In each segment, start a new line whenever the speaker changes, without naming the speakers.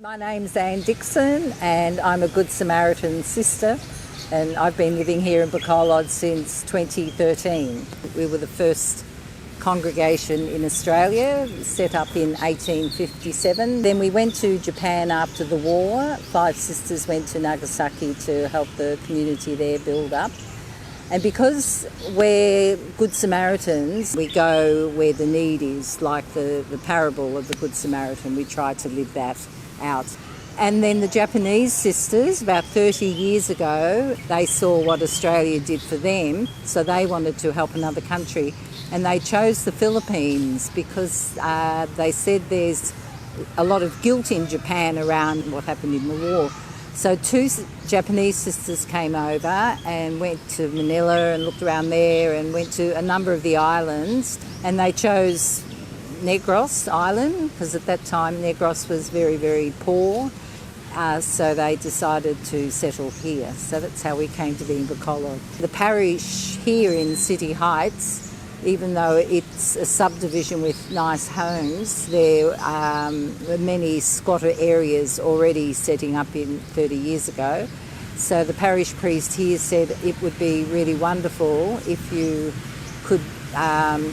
My name's Anne Dixon and I'm a Good Samaritan sister, and I've been living here in Bacolod since 2013. We were the first congregation in Australia, set up in 1857. Then we went to Japan after the war. 5 sisters went to Nagasaki to help the community there build up. And because we're Good Samaritans, we go where the need is, like the parable of the Good Samaritan. We try to live that out. And then the Japanese sisters, about 30 years ago, they saw what Australia did for them, so they wanted to help another country. And they chose the Philippines because they said there's a lot of guilt in Japan around what happened in the war. So 2 Japanese sisters came over and went to Manila and looked around there and went to a number of the islands, and they chose Negros Island because at that time Negros was very, very poor. So they decided to settle here. So that's how we came to be in Bacolod. The parish here in City Heights, even though it's a subdivision with nice homes, there are many squatter areas already setting up in 30 years ago. So the parish priest here said it would be really wonderful if you could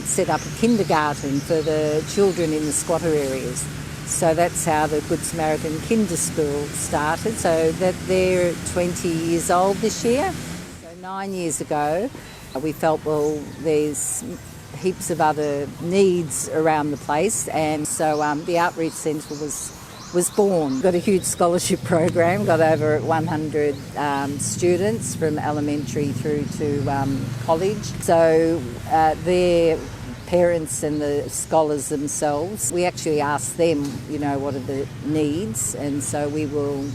set up a kindergarten for the children in the squatter areas. So that's how the Good Samaritan Kinder school started. So that they're 20 years old this year. So 9 years ago, we felt, well, there's heaps of other needs around the place, and so the outreach centre was born. Got a huge scholarship program, got over 100 students from elementary through to college. So their parents and the scholars themselves, we actually asked them, what are the needs, and so we will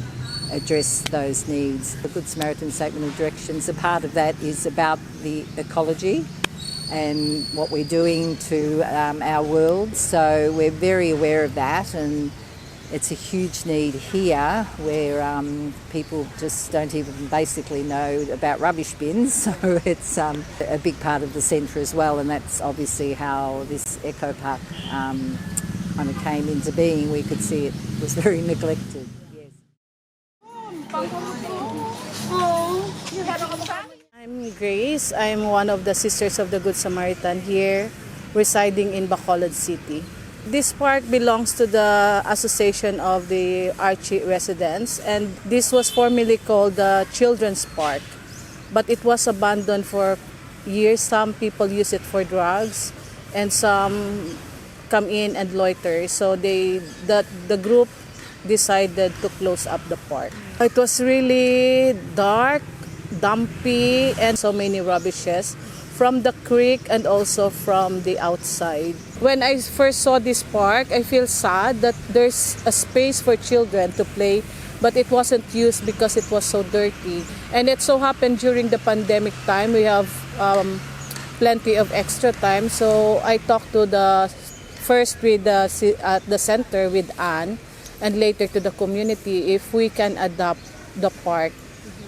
address those needs. The Good Samaritan Statement of Directions, a part of that is about the ecology and what we're doing to our world. So we're very aware of that, and it's a huge need here where people just don't even basically know about rubbish bins. So it's a big part of the centre as well, and that's obviously how this eco park kind of came into being. We could see it was very neglected.
I'm Grace. I'm one of the Sisters of the Good Samaritan here, residing in Bacolod City. This park belongs to the Association of the Archie residents, and this was formerly called the Children's Park, but it was abandoned for years. Some people use it for drugs, and some come in and loiter. So the group decided to close up the park. It was really dark, dumpy, and so many rubbishes from the creek and also from the outside. When I first saw this park, I feel sad that there's a space for children to play, but it wasn't used because it was so dirty. And it so happened during the pandemic time, we have plenty of extra time. So I talked to first with at the center with Anne, and later to the community if we can adopt the park,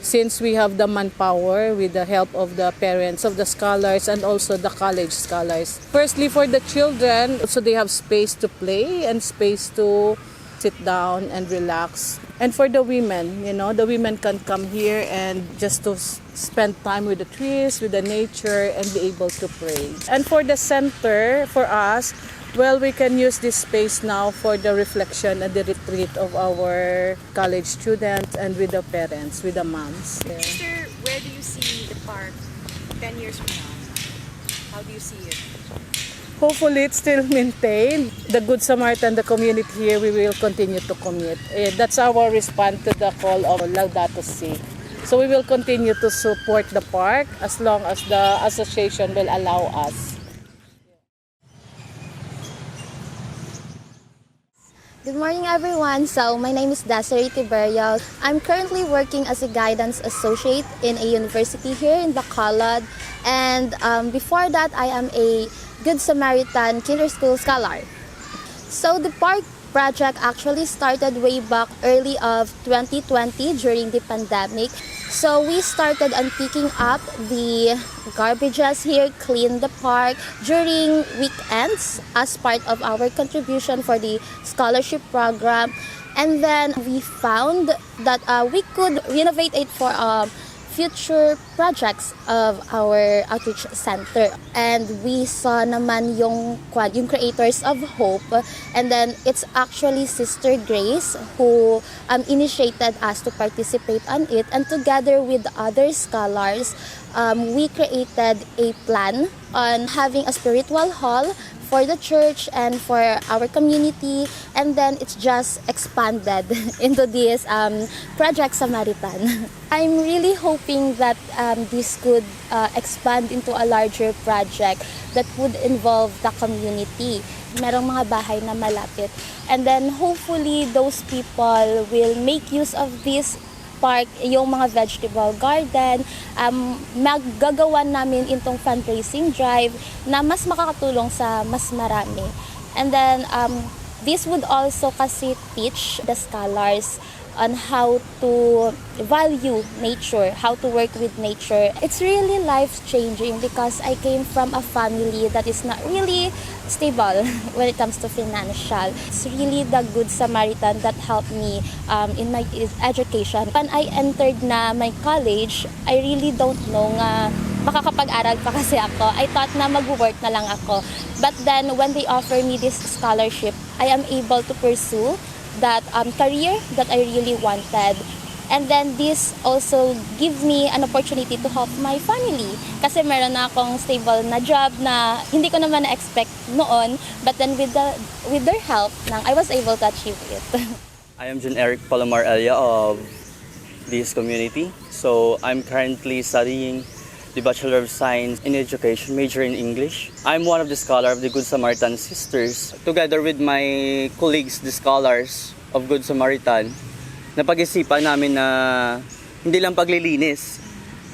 since we have the manpower with the help of the parents of the scholars and also the college scholars. Firstly, for the children, so they have space to play and space to sit down and relax. And for the women, the women can come here and just to spend time with the trees, with the nature, and be able to pray. And for the center, for us, well, we can use this space now for the reflection and the retreat of our college students and with the parents, with the moms. Yeah.
Sister, where do you see the park 10 years from now? How do you see it?
Hopefully it's still maintained. The Good Samaritan, the community here, we will continue to commit. That's our response to the call of Laudato Si. So we will continue to support the park as long as the association will allow us.
Good morning, everyone. So my name is Desirie Tiberio. I'm currently working as a guidance associate in a university here in Bacolod. And before that, I am a Good Samaritan Kinder school scholar. So the park project actually started way back early of 2020 during the pandemic. So we started on picking up the garbages here, clean the park during weekends as part of our contribution for the scholarship program. And then we found that we could renovate it for future projects of our outreach center. And we saw naman yung creators of hope, and then it's actually Sister Grace who initiated us to participate on it, and together with other scholars, we created a plan on having a spiritual hall for the church and for our community, and then it's just expanded into this Project Samaritan. I'm really hoping that this could expand into a larger project that would involve the community. Merong mga bahay na malapit, and then hopefully those people will make use of this park, yung mga vegetable garden. Maggagawa namin itong fundraising drive na mas makakatulong sa mas marami. And then this would also kasi teach the scholars on how to value nature, how to work with nature. It's really life-changing because I came from a family that is not really stable when it comes to financial. It's really the Good Samaritan that helped me in my education. When I entered na my college, I really don't know nga makakapag-aral pa kasi ako. I thought na mag-work na lang ako. But then when they offer me this scholarship, I am able to pursue that career that I really wanted. And then this also gives me an opportunity to help my family. Kasi meron na akong stable na job na hindi ko naman na-expect noon. But then with their help, I was able to achieve it.
I am John Eric Palomar Elia of this community. So I'm currently studying the Bachelor of Science in Education, major in English. I'm one of the scholars of the Good Samaritan Sisters. Together with my colleagues, the scholars of Good Samaritan, napag-isipan namin na hindi lang paglilinis,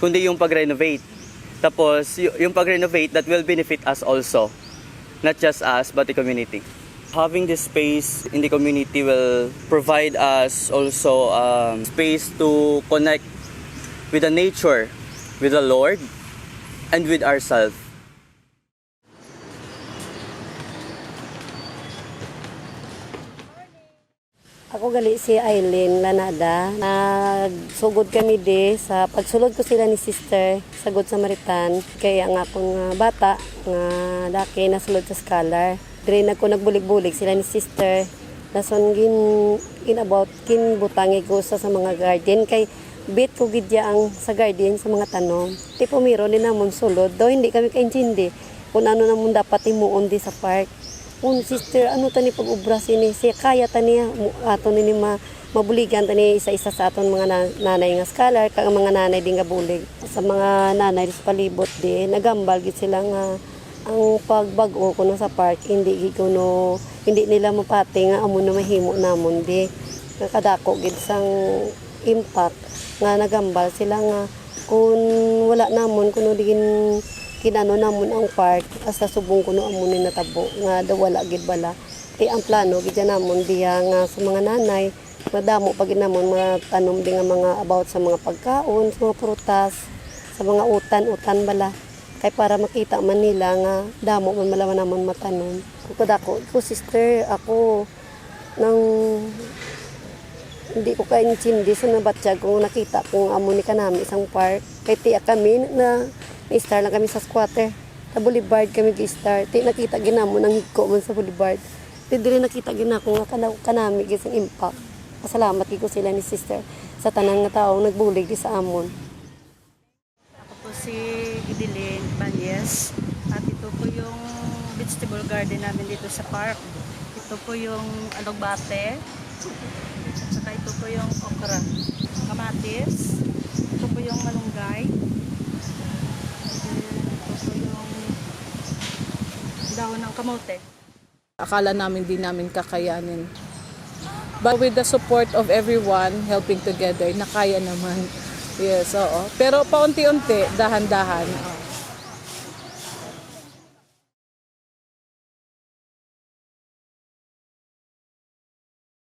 kundi yung pag-renovate. Tapos yung pag-renovate that will benefit us also, not just us but the community. Having this space in the community will provide us also space to connect with the nature, with the Lord, and with ourselves.
Ako gali si Aileen Lanada. Nagsugod kami sa pagsulod ko sila ni sister sa Good Samaritan. Kaya ang akong bata nga daki nasulod sa scholar. Dire na ko nagbulig-bulig sila ni sister. Dason about butangi ko sa mga garden kay bit ko gidya ang sa garden sa mga tanom. Tipo miro ni namon sulod, daw hindi kami kaintindi kung ano namon dapat imuon di sa park. Kung sister, ano tani pag-ubra sini, siya kaya tani aton ni mabuligan tani isa-isa sa aton mga nanay nga scholar, kag mga nanay din nga bulig. Sa mga nanay sa palibot di, nagambal gid sila nga ang pagbag-o kuno sa park hindi nila mapati nga amo na mahimo namon di. Nakadako gid sang impact nga nagambal sila nga kung wala namon kuno digin kinano namon ang park hasta subong kuno amo ni natabo nga wala gid bala ti ang plano gid namon diya nga sa mga nanay madamo pag namon matanom di nga mga about sa mga pagkaon, sa mga prutas, sa mga utan bala kay para makita man nila nga damo man malaman namon matanom. Kadako ko sister ako nang hindi ko kaintindi sa nabatsyag kung nakita kung amo ni kanami isang park. Kay tiya kami na star lang kami sa squatter. Sa boulevard kami gi-star. Ti nakita ginamo nang higko man sa boulevard. Ti diri nakita ginako nga kanami gisang impact. Pasalamat ko sila ni sister sa tanang nga tawo nagbulig di sa amon.
Ako po si Idilin Banyes at ito po yung vegetable garden namin dito sa park. Ito po yung alugbate. At saka ito po yung okra, kamatis, ito po yung malunggay, ito po yung dahon ng kamote.
Akala namin di namin kakayanin. But with the support of everyone helping together, nakaya naman. Yes, oo. Pero paunti-unti, dahan-dahan.